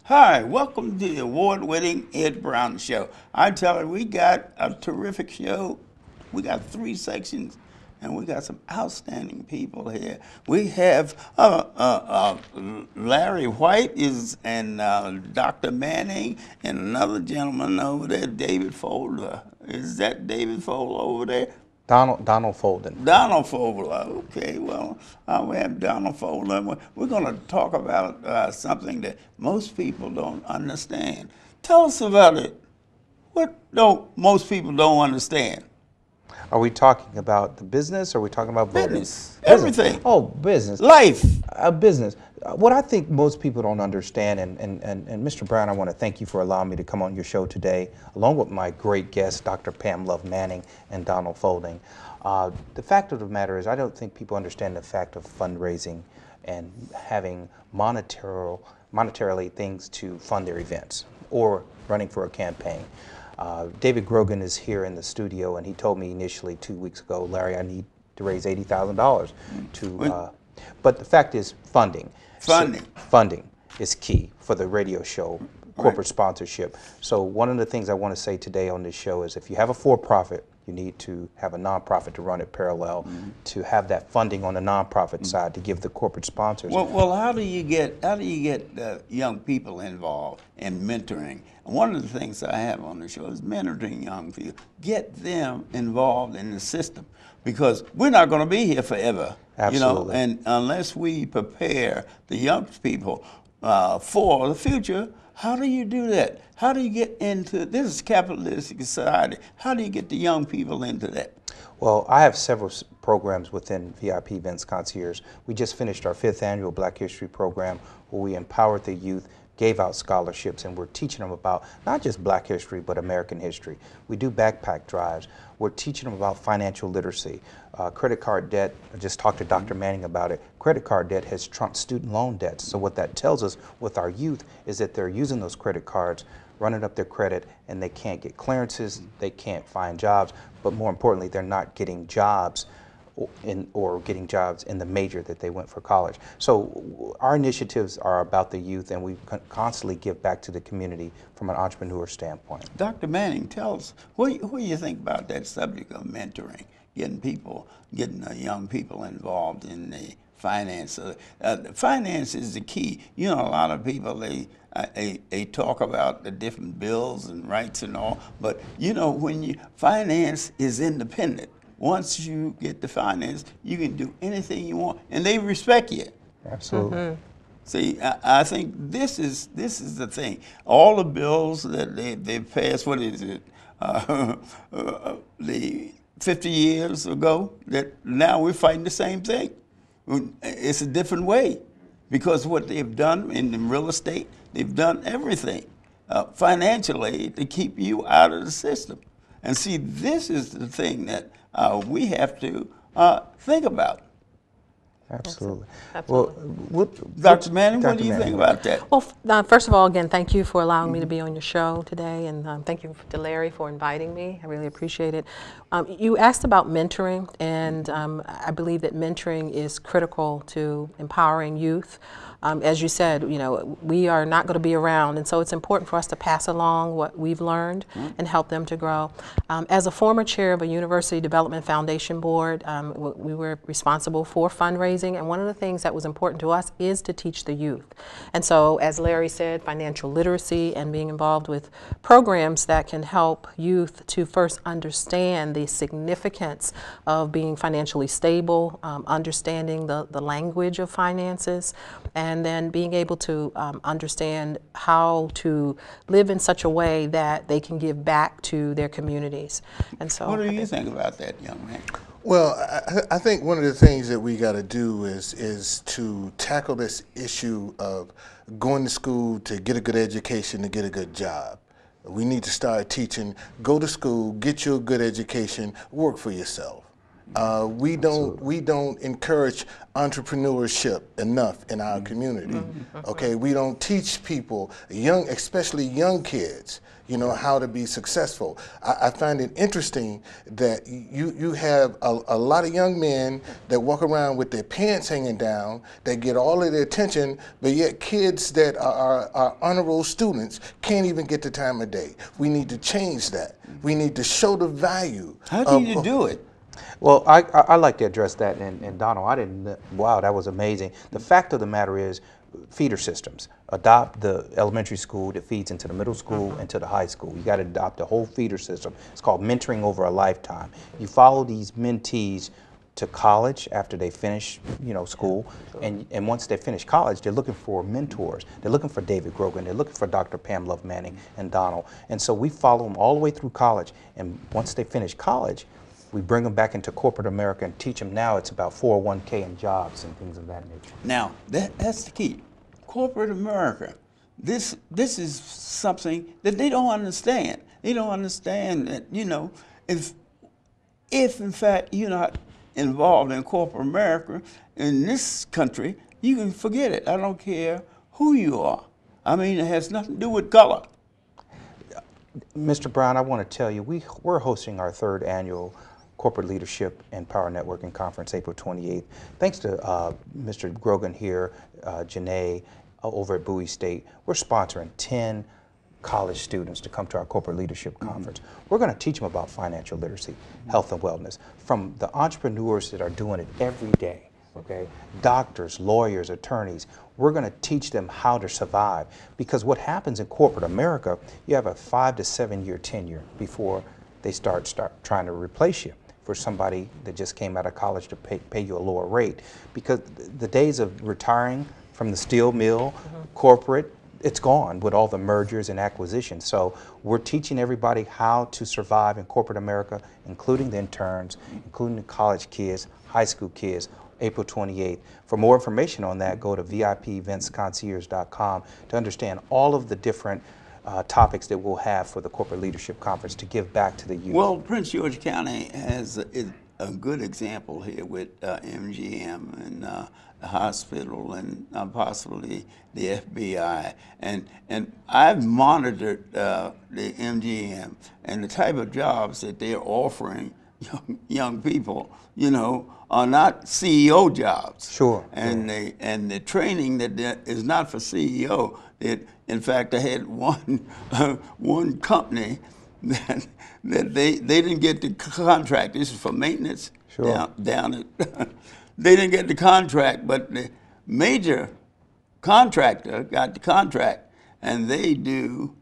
Hi, welcome to the award-winning Ed Brown Show. I tell you, we got a terrific show. We got 3 sections, and we got some outstanding people here. We have Larry White and Dr. Manning, and another gentleman over there, David Folder. Is that David Folder over there? Donald Folden. Donald Folder. Okay, well, we have Donald Folder. We're going to talk about something that most people don't understand. Tell us about it. What don't most people don't understand? Are we talking about the business, or are we talking about voting? Business. Everything. Oh, business. Life. Business. What I think most people don't understand, and Mr. Brown, I want to thank you for allowing me to come on your show today, along with my great guests, Dr. Pam Love Manning and Donald Folding. The fact of the matter is, I don't think people understand the fact of fundraising and having monetarily things to fund their events or running for a campaign. David Grogan is here in the studio, and he told me initially 2 weeks ago, Larry, I need to raise $80,000 to, but the fact is funding. Funding is key for the radio show, corporate sponsorship. So one of the things I want to say today on this show is, if you have a for-profit, you need to have a nonprofit to run it parallel, to have that funding on the nonprofit side to give the corporate sponsors. Well, how do you get young people involved in mentoring? And one of the things I have on the show is mentoring young people. Get them involved in the system, because we're not going to be here forever. Absolutely. You know, and unless we prepare the young people for the future, how do you do that? How do you get into, this is capitalistic society, how do you get the young people into that? Well, I have several programs within VIP Events Concierge. We just finished our 5th annual Black History program, where we empowered the youth, gave out scholarships, and we're teaching them about not just Black history, but American history. We do backpack drives. We're teaching them about financial literacy. Credit card debt, I just talked to Dr. Manning about it. Credit card debt has trumped student loan debts. So what that tells us with our youth is that they're using those credit cards, running up their credit, and they can't get clearances, they can't find jobs, but more importantly, they're not getting jobs or getting jobs in the major that they went for college. So our initiatives are about the youth, and we constantly give back to the community from an entrepreneur standpoint. Dr. Manning, tell us, what do you think about that subject of mentoring, getting young people involved in the finance? Finance is the key. You know, a lot of people, they talk about the different bills and rights and all, but you know, finance is independent. Once you get the finance, you can do anything you want, and they respect you. Absolutely. See, I think this is the thing. All the bills that they've passed, what is it, the 50 years ago, that now we're fighting the same thing. It's a different way, because what they've done in real estate, they've done everything financially to keep you out of the system. And see, this is the thing that we have to think about. Absolutely. Absolutely. Dr. Manning, what do you think about that? Well, first of all, again, thank you for allowing me to be on your show today, and thank you to Larry for inviting me. I really appreciate it. You asked about mentoring, and I believe that mentoring is critical to empowering youth. As you said, you know, we are not going to be around, and so it's important for us to pass along what we've learned and help them to grow. As a former chair of a University Development Foundation board, we were responsible for fundraising, and one of the things that was important to us is to teach the youth. And so, as Larry said, financial literacy and being involved with programs that can help youth to first understand the significance of being financially stable, understanding the language of finances, and then being able to understand how to live in such a way that they can give back to their communities. And so, what do you think about that, young man? Well, I think one of the things that we got to do is to tackle this issue of going to school to get a good education, to get a good job. We need to start teaching, go to school, get you a good education, work for yourself. We don't encourage entrepreneurship enough in our community. Okay, we don't teach people, especially young kids, you know, how to be successful. I find it interesting that you have a lot of young men that walk around with their pants hanging down, that get all of their attention, but yet kids that are honor roll students can't even get the time of day. We need to change that. We need to show the value. How do you do it? Well, I like to address that, and Donald, I didn't, wow, that was amazing. The fact of the matter is, feeder systems. Adopt the elementary school that feeds into the middle school and to the high school. You got to adopt a whole feeder system. It's called mentoring over a lifetime. You follow these mentees to college after they finish, you know, school, and once they finish college, they're looking for mentors. They're looking for David Grogan. They're looking for Dr. Pam Love Manning and Donald. And so we follow them all the way through college. And once they finish college, we bring them back into corporate America and teach them now it's about 401k and jobs and things of that nature. Now, that's the key. Corporate America, this is something that they don't understand. They don't understand that, you know, if in fact you're not involved in corporate America in this country, you can forget it. I don't care who you are. I mean, it has nothing to do with color. Mr. Brown, I want to tell you, we're hosting our 3rd annual Corporate Leadership and Power Networking Conference, April 28th. Thanks to Mr. Grogan here, Janae, over at Bowie State. We're sponsoring 10 college students to come to our Corporate Leadership Conference. We're going to teach them about financial literacy, health and wellness, from the entrepreneurs that are doing it every day, okay? Doctors, lawyers, attorneys. We're going to teach them how to survive, because what happens in corporate America, you have a 5 to 7 year tenure before they start trying to replace you for somebody that just came out of college to pay you a lower rate, because the days of retiring from the steel mill, corporate, it's gone with all the mergers and acquisitions. So we're teaching everybody how to survive in corporate America, including the interns, including the college kids, high school kids, April 28th. For more information on that, go to VIPeventsconcierge.com to understand all of the different topics that we'll have for the Corporate Leadership Conference to give back to the youth. Well, Prince George County has a good example here with MGM and the hospital and possibly the FBI. And I've monitored the MGM and the type of jobs that they're offering young people, you know, are not CEO jobs. Sure. And the training that is not for CEO. In fact, I had one company that they didn't get the contract. This is for maintenance. Sure. Down at they didn't get the contract, but the major contractor got the contract, and they do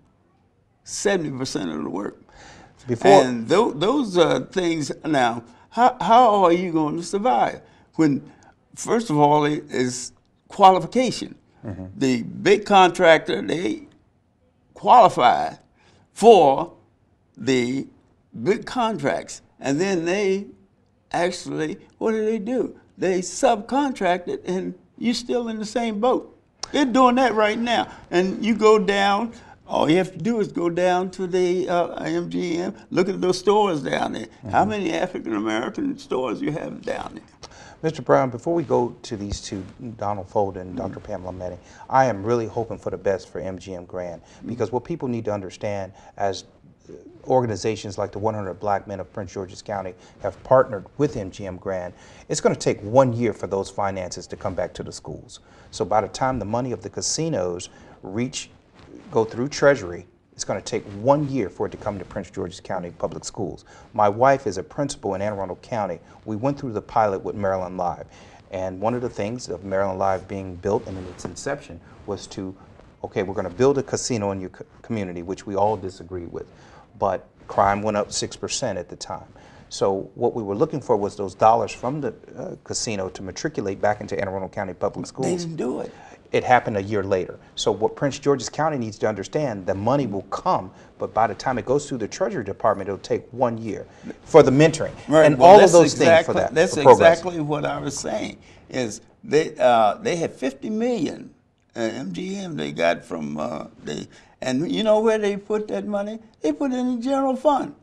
70% of the work. And those are things. Now, how are you going to survive when, first of all, it is qualification. The big contractor, they qualify for the big contracts, and then they actually, what do? They subcontract it, and you're still in the same boat. They're doing that right now. And you go down, all you have to do is go down to the MGM, look at those stores down there. How many African-American stores you have down there? Mr. Brown, before we go to these two, Donald Fold and Dr. Pamela Manning, I am really hoping for the best for MGM Grand, because what people need to understand, as organizations like the 100 Black Men of Prince George's County have partnered with MGM Grand, it's going to take 1 year for those finances to come back to the schools. So by the time the money of the casinos go through Treasury, it's going to take 1 year for it to come to Prince George's County Public Schools. My wife is a principal in Anne Arundel County. We went through the pilot with Maryland Live. And one of the things of Maryland Live being built and in its inception was to, okay, we're going to build a casino in your community, which we all disagree with. But crime went up 6% at the time. So what we were looking for was those dollars from the casino to matriculate back into Anne Arundel County Public Schools. They didn't do it. It happened a year later. So what Prince George's County needs to understand, the money will come, but by the time it goes through the Treasury Department, it'll take 1 year for the mentoring. Right. And well, all of those things for that. That's exactly what I was saying, is they had $50 million, MGM they got from, and you know where they put that money? They put it in the general fund.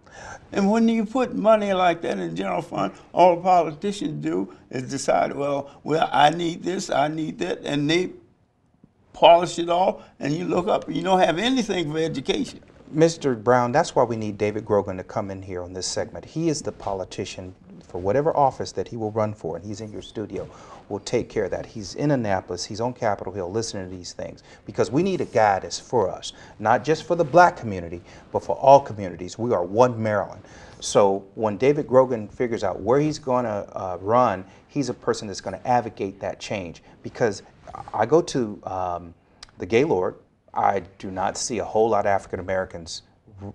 And when you put money like that in the general fund, all the politicians do is decide, well, I need this, I need that, and they polish it all, and you look up and you don't have anything for education. Mr. Brown, that's why we need David Grogan to come in here on this segment. He is the politician for whatever office that he will run for, and he's in your studio, will take care of that. He's in Annapolis, he's on Capitol Hill listening to these things, because we need a guy that's for us, not just for the black community, but for all communities. We are one Maryland. So when David Grogan figures out where he's going to run, he's a person that's going to advocate that change. Because I go to the Gaylord, I do not see a whole lot of African Americans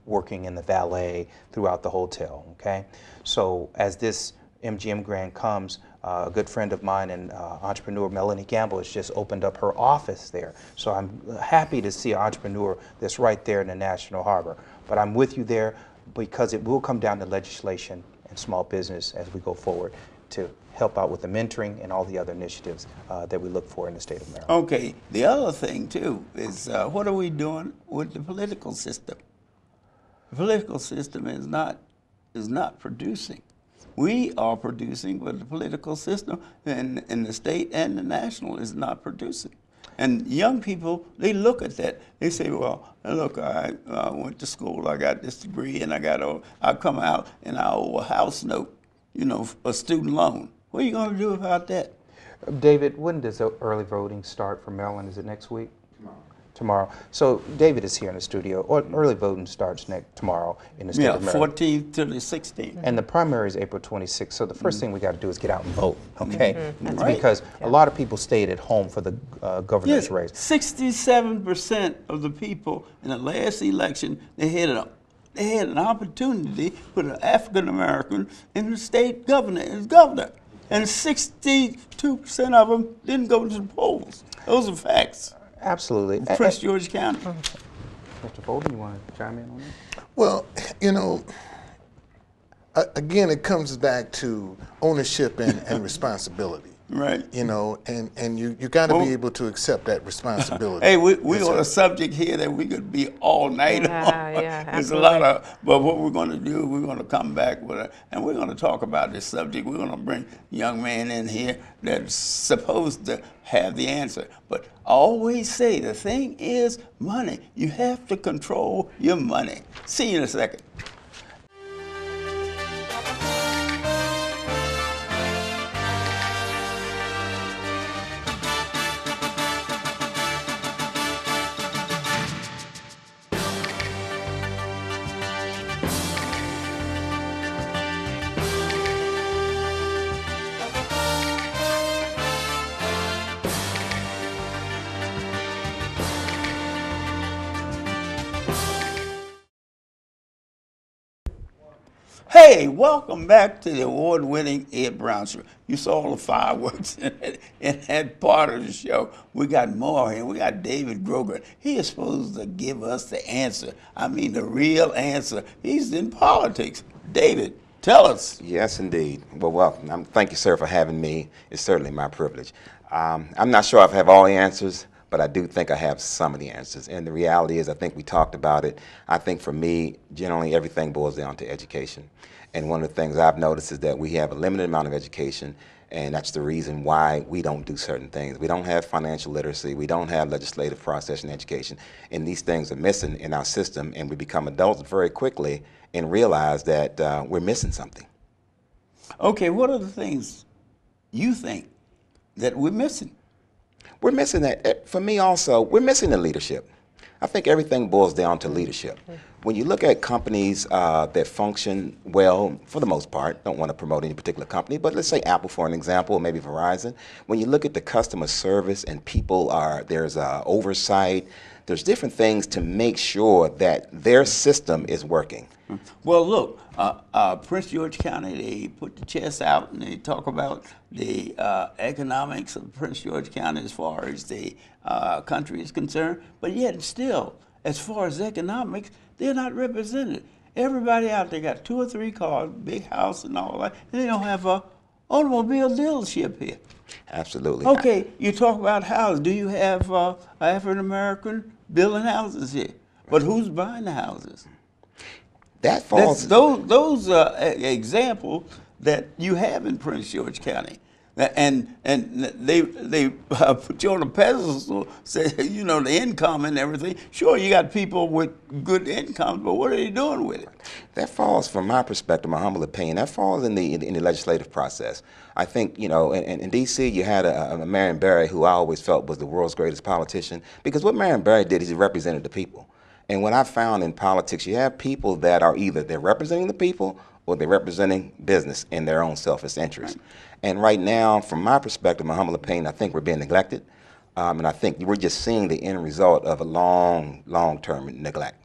working in the valet throughout the hotel, okay? So as this MGM Grand comes, a good friend of mine and entrepreneur, Melanie Gamble, has just opened up her office there. So I'm happy to see an entrepreneur that's right there in the National Harbor. But I'm with you there because it will come down to legislation and small business as we go forward to help out with the mentoring and all the other initiatives that we look for in the state of Maryland. Okay, the other thing too is what are we doing with the political system? The political system is not producing. We are producing, but the political system in the state and the national is not producing. And young people, they look at that. They say, well, look, I went to school, I got this degree, and I come out and I owe a house note, you know, a student loan. What are you going to do about that? David, when does the early voting start for Maryland? Is it next week? Tomorrow. So David is here in the studio. Early voting starts tomorrow in the state of Maryland. 14th to the 16th. And the primary is April 26th. So the first thing we got to do is get out and vote, okay? Right. Because a lot of people stayed at home for the governor's race. 67% of the people in the last election, they had an opportunity to put an African American in the state governor as governor. And 62% of them didn't go to the polls. Those are facts. Absolutely. Prince George County. Mr. Bolden, you want to chime in on that? Well, you know, again, it comes back to ownership and responsibility. Right. You know, and you got to be able to accept that responsibility. Hey, we on a subject here that we could be all night on. Yeah, There's a lot of, but what we're going to do, we're going to come back with and we're going to talk about this subject. We're going to bring a young man in here that's supposed to have the answer. But I always say the thing is money. You have to control your money. See you in a second. Hey, welcome back to the award-winning Ed Brown Show. You saw all the fireworks in that part of the show. We got more here. We got David Grogan. He is supposed to give us the answer. I mean, the real answer. He's in politics. David, tell us. Yes, indeed. Well, welcome. Thank you, sir, for having me. It's certainly my privilege. I'm not sure if I have all the answers, but I do think I have some of the answers. And the reality is, I think we talked about it. I think for me, generally, everything boils down to education. And one of the things I've noticed is that we have a limited amount of education, and that's the reason why we don't do certain things. We don't have financial literacy. We don't have legislative process and education. And these things are missing in our system, and we become adults very quickly and realize that we're missing something. Okay, what are the things you think that we're missing? We're missing that. For me also, we're missing the leadership. I think everything boils down to leadership. When you look at companies that function well, for the most part, don't want to promote any particular company, but let's say Apple for an example, or maybe Verizon. When you look at the customer service and there's oversight, there's different things to make sure that their system is working. Well, look, Prince George County, they put the chess out and they talk about the economics of Prince George County as far as the country is concerned, but yet still, as far as economics, they're not represented. Everybody out there got 2 or 3 cars, big house and all that, and they don't have a automobile dealership here. Absolutely. Okay, you talk about houses. Do you have African American building houses here? But who's buying the houses? That falls. Those examples that you have in Prince George County. And they put you on a pedestal, say, you know, the income and everything. Sure, you got people with good income, but what are they doing with it? That falls, from my perspective, my humble opinion, that falls in the legislative process. I think, you know, in D.C. you had a Marion Barry, who I always felt was the world's greatest politician, because what Marion Barry did is he represented the people. And what I found in politics, you have people that are either they're representing the people or they're representing business in their own selfish interest. Right. And right now, from my perspective, my humble opinion, I think we're being neglected. And I think we're just seeing the end result of a long-term neglect.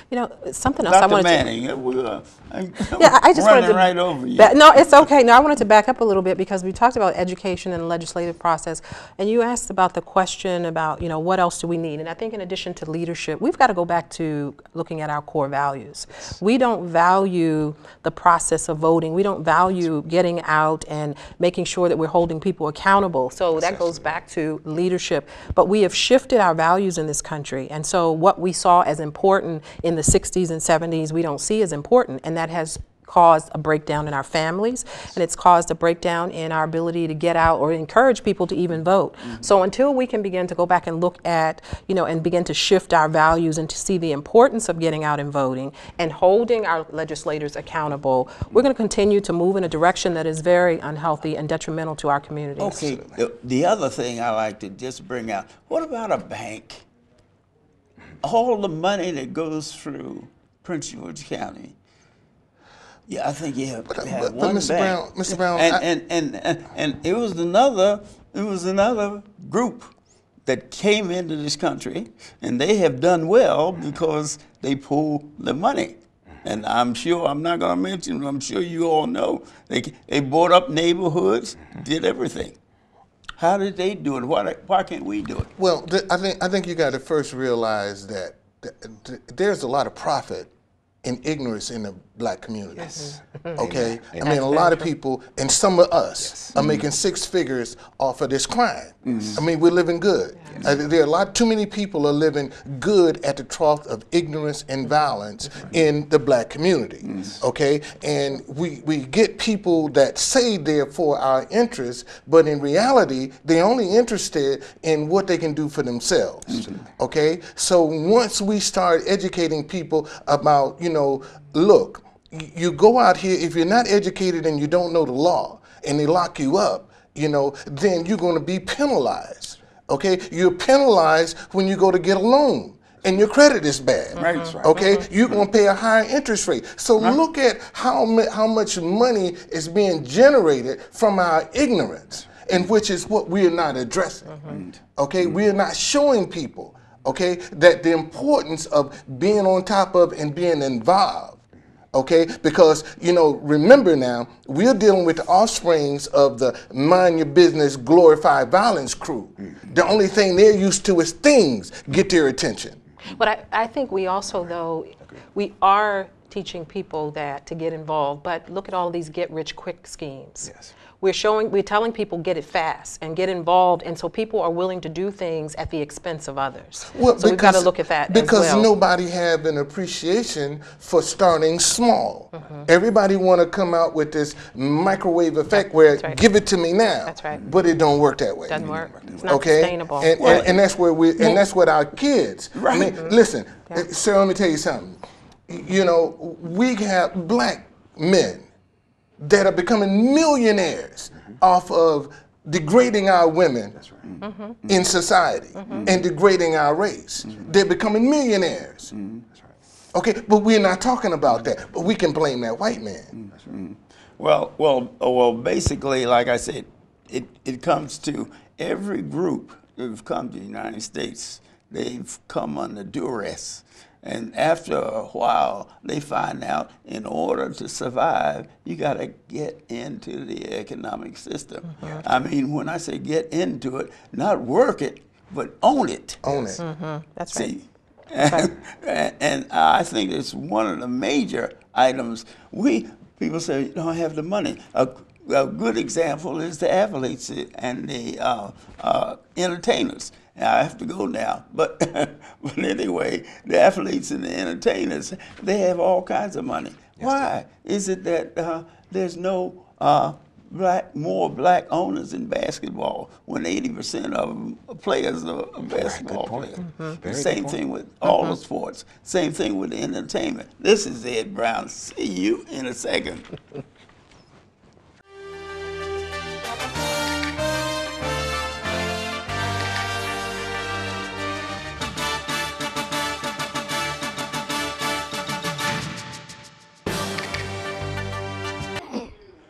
You know, something else I wanted Manning, to... I just wanted to... right over you. No, it's okay. No, I wanted to back up a little bit because we talked about education and the legislative process, and you asked about the question about, you know, what else do we need? And I think in addition to leadership, we've got to go back to looking at our core values. Yes. We don't value the process of voting. We don't value getting out and making sure that we're holding people accountable. So that goes back to leadership. But we have shifted our values in this country, and so what we saw as important in the 60s and 70s, we don't see as important, and that has caused a breakdown in our families, and it's caused a breakdown in our ability to get out or encourage people to even vote. Mm-hmm. So until we can begin to go back and look at, you know, and begin to shift our values and to see the importance of getting out and voting and holding our legislators accountable, we're going to continue to move in a direction that is very unhealthy and detrimental to our communities. Okay, the other thing I like to just bring out, what about a bank? All the money that goes through Prince George County. Yeah, I think you have one Mr. bank. Mr. Brown, and it was another group that came into this country, and they have done well because they pull the money. And I'm sure, I'm not going to mention, I'm sure you all know, they bought up neighborhoods, did everything. How did they do it? Why can't we do it? Well, I think you got to first realize that there's a lot of profit in ignorance in the black community. Yes. Okay? I mean, a lot of people, and some of us, are making six figures off of this crime. I mean, we're living good. There are too many people are living good at the trough of ignorance and violence in the black community. Okay? And we get people that say they're for our interests, but in reality, they're only interested in what they can do for themselves. Okay? So once we start educating people about, you know, look, you go out here, if you're not educated and you don't know the law and they lock you up, you know, then you're going to be penalized. Okay? You're penalized when you go to get a loan and your credit is bad. Right. Okay? You're going to pay a higher interest rate. So look at how much money is being generated from our ignorance, and which is what we're not addressing. Okay? We're not showing people, okay, that the importance of being on top of and being involved. Okay, because, you know, remember now, we're dealing with the offsprings of the mind your business, glorified violence crew. The only thing they're used to is things get their attention. But I think we also, though, we are teaching people that to get involved, but look at all these get-rich-quick schemes. Yes. We're telling people get it fast and get involved, and so people are willing to do things at the expense of others. Well, so we've got to look at that because as well. Nobody have an appreciation for starting small. Everybody want to come out with this microwave effect where give it to me now. That's right. But it don't work that way. Doesn't work. It's not sustainable. And that's where and that's what our kids. I mean, listen, Sarah, let me tell you something. You know, we have black men that are becoming millionaires off of degrading our women in society and degrading our race. They're becoming millionaires. Okay, but we're not talking about that. But we can blame that white man. Well, basically, like I said, it comes to every group that have come to the United States. They've come under duress. And after a while, they find out in order to survive, you got to get into the economic system. I mean, when I say get into it, not work it, but own it. Own it. That's right. See? And I think it's one of the major items. People say, you don't have the money. a good example is the athletes and the entertainers. Now, I have to go now, but but anyway, the athletes and the entertainers, they have all kinds of money. Yes, Why is it that there's no more black owners in basketball when 80% of them players are basketball players? The same thing with all the sports. Same thing with entertainment. This is Ed Brown. See you in a second.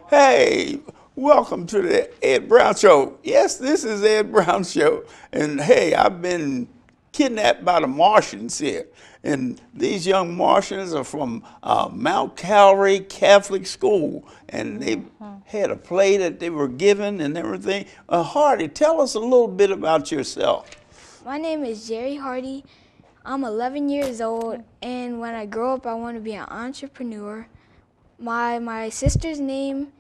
Hey, welcome to the Ed Brown Show. Yes, this is Ed Brown Show. And hey, I've been kidnapped by the Martians here. And these young Martians are from Mount Calvary Catholic School. And they had a play that they were given and everything. Hardy, tell us a little bit about yourself. My name is Jerry Hardy. I'm 11 years old. And when I grow up, I want to be an entrepreneur. My sister's name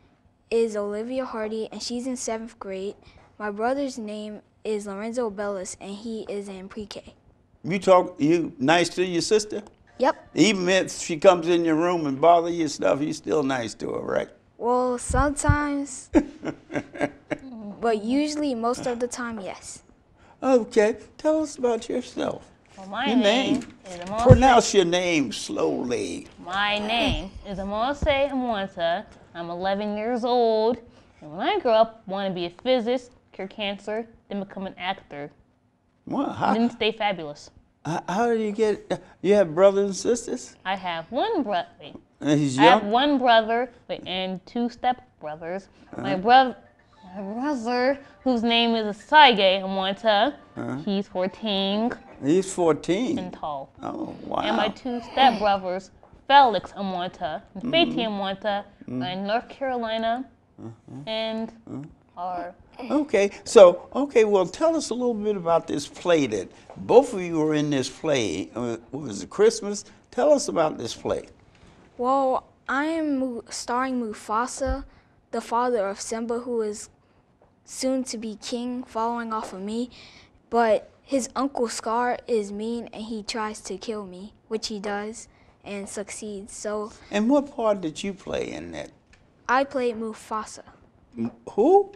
is Olivia Hardy, and she's in 7th grade. My brother's name is Lorenzo Bellis, and he is in pre-K. You nice to your sister? Yep. Even if she comes in your room and bother you stuff, you still nice to her, right? Well, sometimes, but usually most of the time, yes. Okay, tell us about yourself. Well, my Your name name. is Omorose. Pronounce your name slowly. My name is Omorose Emwata. I'm 11 years old. And when I grow up, I want to be a physicist, cure cancer, then become an actor. Well, Then stay fabulous. how do you get, you have brothers and sisters? I have one brother. And he's I have young? one brother and 2 stepbrothers. My brother, whose name is Saige Emwata, he's 14 He's 14. and tall. Oh, wow. And my 2 stepbrothers, Felix Emwata and Faith Emwata, are in North Carolina and are. Okay, well, tell us a little bit about this play that both of you were in this play. Was it Christmas? Tell us about this play. Well, I am starring Mufasa, the father of Simba, who is soon to be king, following off of me. But his uncle Scar is mean, and he tries to kill me, which he does and succeeds. So And what part did you play in that? I played Mufasa. Who?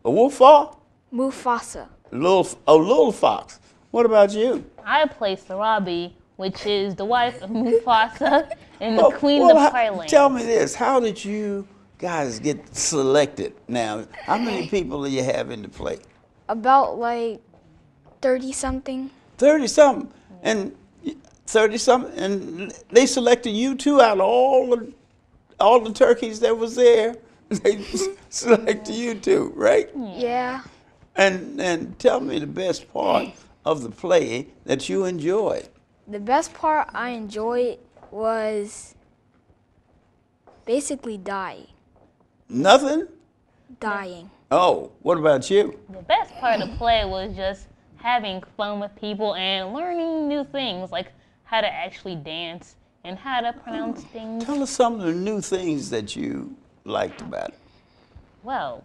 A wolf? A Mufasa. little fox. What about you? I play Sarabi, which is the wife of Mufasa and the queen of the Highlands. Tell me this. How did you guys get selected now? How many people do you have in the play? About like 30-something. 30-something. And 30-something. And they selected you two out of all the turkeys that was there. They selected you two, right? Yeah. And tell me the best part of the play that you enjoyed. The best part I enjoyed was basically dying. Nothing? Dying. Oh, what about you? The best part of the play was just having fun with people and learning new things, like how to actually dance and how to pronounce things. Tell us some of the new things that you liked about it. Well,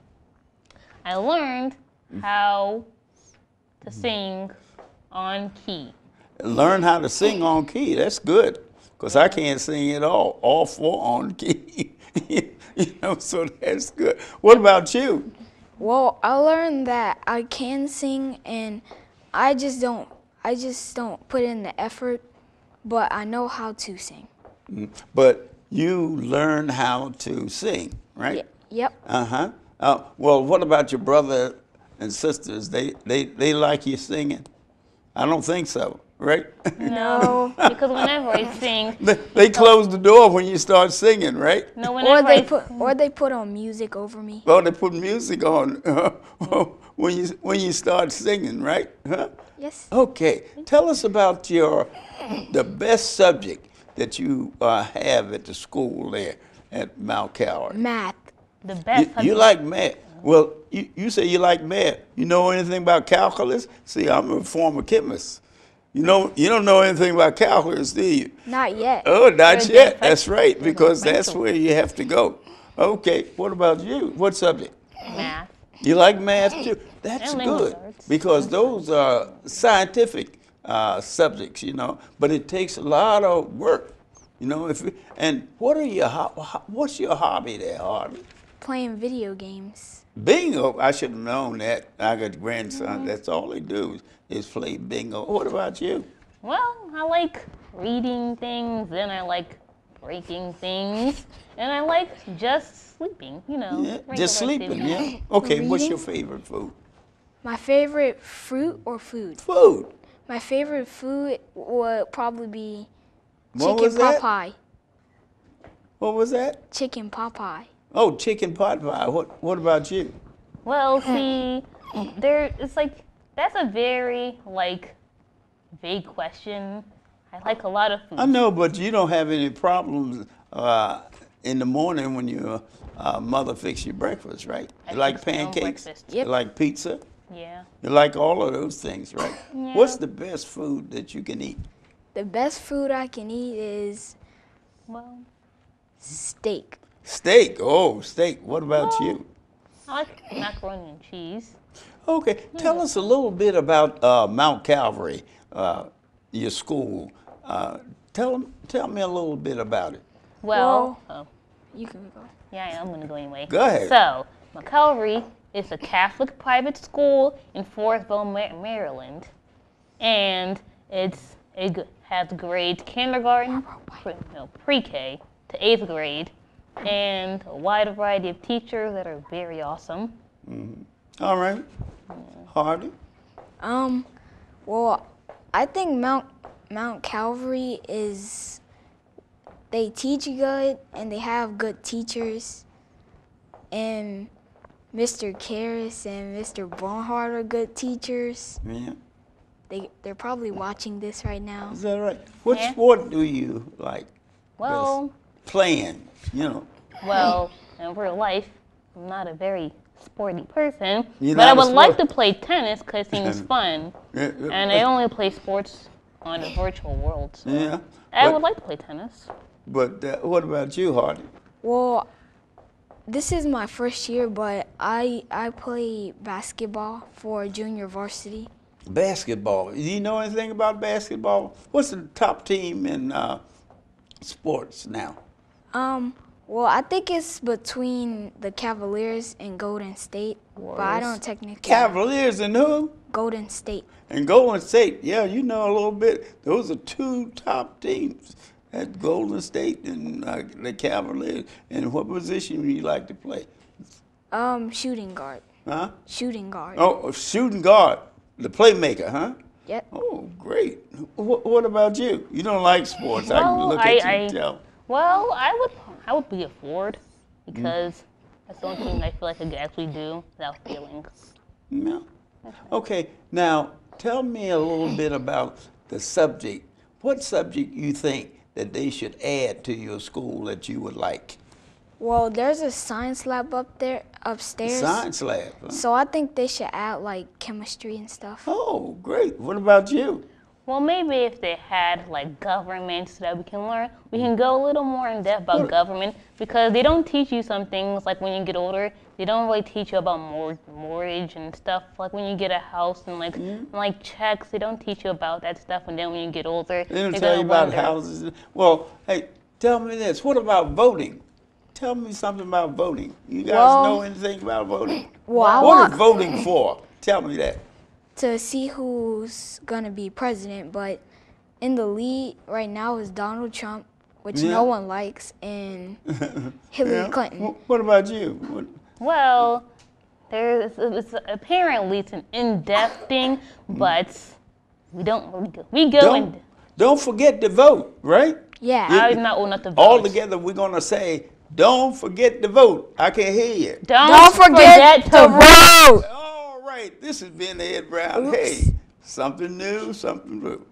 I learned how to sing on key. Learn how to sing on key. That's good, because I can't sing at all 4 on key. So that's good. What about you? Well, I learned that I can sing, and I just don't put in the effort, but I know how to sing. But you learn how to sing, right? Yep. Uh-huh. Well, what about your brother and sisters? They like you singing? I don't think so, right? No. Because whenever I sing, They close the door when you start singing, right? no, Or whenever they put on music over me. Oh, they put music on when you start singing, right? Huh? Yes. Okay. Tell us about the best subject that you have at the school there at Mount Calvary. Math. the best. You like math. Well, you say you like math. You know anything about calculus? See, I'm a former chemist. You don't know anything about calculus, do you? Not yet. Oh, not They're yet. different. That's right, because They're that's different. where you have to go. Okay, what about you? What subject? Math. You like math too? That's And language good arts. because those are scientific subjects, you know. But it takes a lot of work, you know. And what are your what's your hobby there, Harvey? Playing video games. Bingo. I should have known that. I got grandsons. That's all they do is play bingo. What about you? Well, I like reading things, and I like breaking things, and I like just sleeping, you know. Yeah, regular just sleeping. activities. Yeah. Okay. What's Reading? your favorite food? My favorite fruit or food? Food. My favorite food would probably be What chicken was that? pot pie. What was that? Chicken pot pie. Oh, chicken pot pie. What about you? Well, see, it's like, that's a very, like, vague question. I like a lot of food. I know, but you don't have any problems in the morning when your mother fixes your breakfast, right? I You like fix my own pancakes? breakfast. Yep. You like pizza? Yeah. You like all of those things, right? Yeah. What's the best food that you can eat? The best food I can eat is Well, steak. Steak. Oh, steak. What about you? I like macaroni and cheese. Okay, tell us a little bit about Mount Calvary, your school. Tell me a little bit about it. Well, You can go. yeah, I'm going to go anyway. Go ahead. So, Calvary is a Catholic private school in Forestville, Maryland. And it has grades kindergarten, pre-K to 8th grade, and a wide variety of teachers that are very awesome. All right. Hardy? Well, I think Mount Calvary is, they teach good and they have good teachers, and Mr. Karras and Mr. Barnhart are good teachers. Yeah. They're probably watching this right now. Is that right? What Yeah. sport do you like? Well, Playing, you know. in real life, I'm not a very sporty person, You're but I not a would like sport- to play tennis because it seems fun. And I only play sports on a virtual world. So Yeah. I But- would like to play tennis. But what about you, Hardy? Well, this is my first year, but I play basketball for junior varsity. Basketball. Do you know anything about basketball? What's the top team in sports now? Well, I think it's between the Cavaliers and Golden State, but I don't technically. Cavaliers and who? Golden State. And Golden State. Yeah, you know a little bit. Those are two top teams. At Golden State and the Cavaliers. And what position do you like to play? Shooting guard. Huh? Shooting guard. Oh, shooting guard. The playmaker, huh? Yep. Oh, great. What about you? You don't like sports. I can Well, look at you and tell. Well, I would be a forward because that's the only thing I feel like I could actually do without failing. No. Okay, now tell me a little bit about the subject. What subject you think that they should add to your school that you would like? Well, there's a science lab upstairs. Science lab. Huh? So I think they should add like chemistry and stuff. Oh, great. What about you? Well, maybe if they had like government so that we can go a little more in depth about government because they don't teach you some things like when you get older. They don't really teach you about mortgage and stuff like when you get a house and like checks. They don't teach you about that stuff, and then when you get older, They don't you're tell gonna you about wonder. houses. Well, hey, tell me this. What about voting? Tell me something about voting. You guys Well- know anything about voting? Well, I What want is voting for? Tell me that. to see who's gonna be president, but in the lead right now is Donald Trump, which Yeah. no one likes, and Hillary Clinton. What about you? Well, it's apparently it's an in-depth thing, but we don't really go. We go in. Don't forget to vote, right? Yeah. I'm not old enough to vote. All together, we're going to say, don't forget to vote. I can't hear you. Don't forget to vote. All right, this has been Ed Brown. Hey, something new, something new.